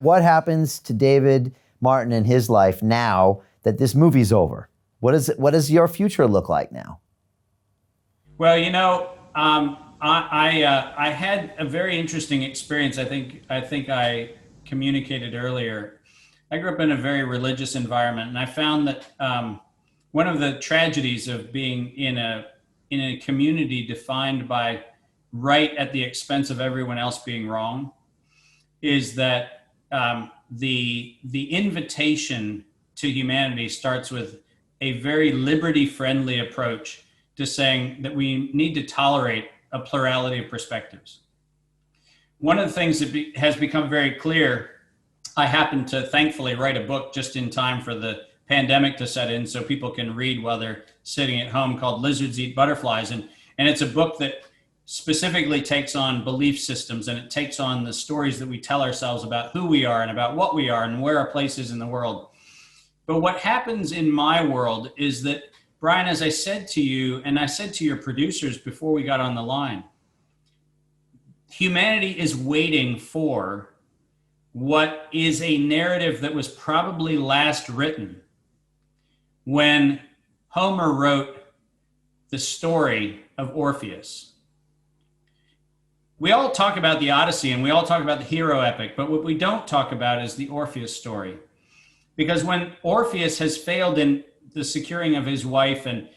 What happens to David Martin in his life now that this movie's over? What does your future look like now? Well, I had a very interesting experience. I think I communicated earlier. I grew up in a very religious environment, and I found that one of the tragedies of being in a community defined by right at the expense of everyone else being wrong is that the invitation to humanity starts with a very liberty friendly approach to saying that we need to tolerate a plurality of perspectives. One of the things that has become very clear, I happened to thankfully write a book just in time for the pandemic to set in so people can read while they're sitting at home, called Lizards Eat Butterflies. And it's a book that specifically takes on belief systems, and it takes on the stories that we tell ourselves about who we are and about what we are and where our place is in the world. But what happens in my world is that, Brian, as I said to you, and I said to your producers before we got on the line, humanity is waiting for what is a narrative that was probably last written when Homer wrote the story of Orpheus. We all talk about the Odyssey and we all talk about the hero epic, but what we don't talk about is the Orpheus story. Because when Orpheus has failed in the securing of his wife, and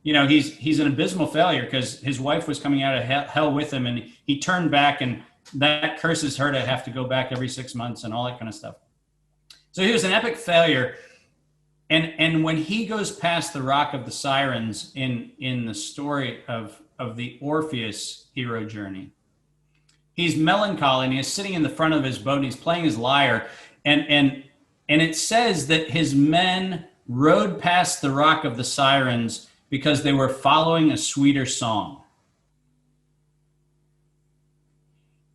he's an abysmal failure because his wife was coming out of hell with him, and he turned back, and that curses her to have to go back every 6 months and all that kind of stuff. So he was an epic failure. And when he goes past the Rock of the Sirens in the story of the Orpheus hero journey, he's melancholy and he's sitting in the front of his boat and he's playing his lyre, and it says that his men rode past the Rock of the Sirens because they were following a sweeter song.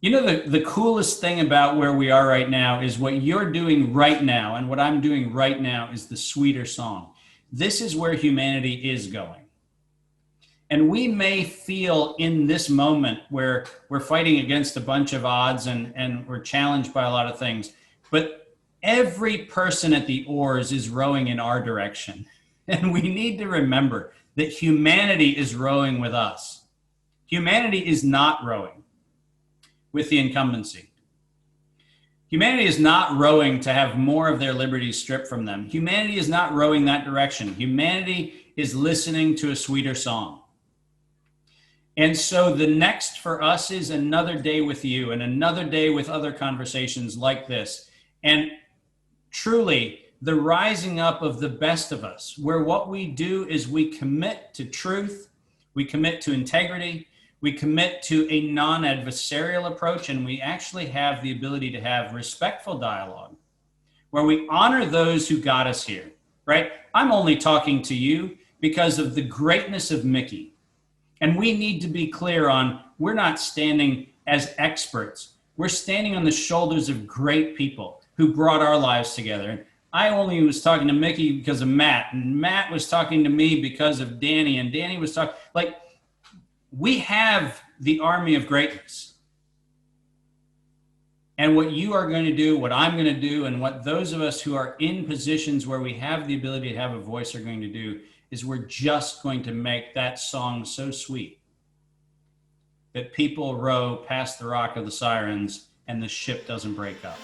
You know, the coolest thing about where we are right now is what you're doing right now, and what I'm doing right now is the sweeter song. This is where humanity is going. And we may feel in this moment where we're fighting against a bunch of odds and we're challenged by a lot of things, but every person at the oars is rowing in our direction. And we need to remember that humanity is rowing with us. Humanity is not rowing with the incumbency. Humanity is not rowing to have more of their liberties stripped from them. Humanity is not rowing that direction. Humanity is listening to a sweeter song. And so the next for us is another day with you and another day with other conversations like this. And truly, the rising up of the best of us, where what we do is we commit to truth, we commit to integrity, we commit to a non-adversarial approach, and we actually have the ability to have respectful dialogue, where we honor those who got us here, right? I'm only talking to you because of the greatness of Mikki. And we need to be clear on, we're not standing as experts. We're standing on the shoulders of great people who brought our lives together. I only was talking to Mikki because of Matt, and Matt was talking to me because of Danny, and Danny was talking, like, we have the army of greatness. And what you are going to do, what I'm going to do, and what those of us who are in positions where we have the ability to have a voice are going to do is we're just going to make that song so sweet that people row past the Rock of the Sirens and the ship doesn't break up.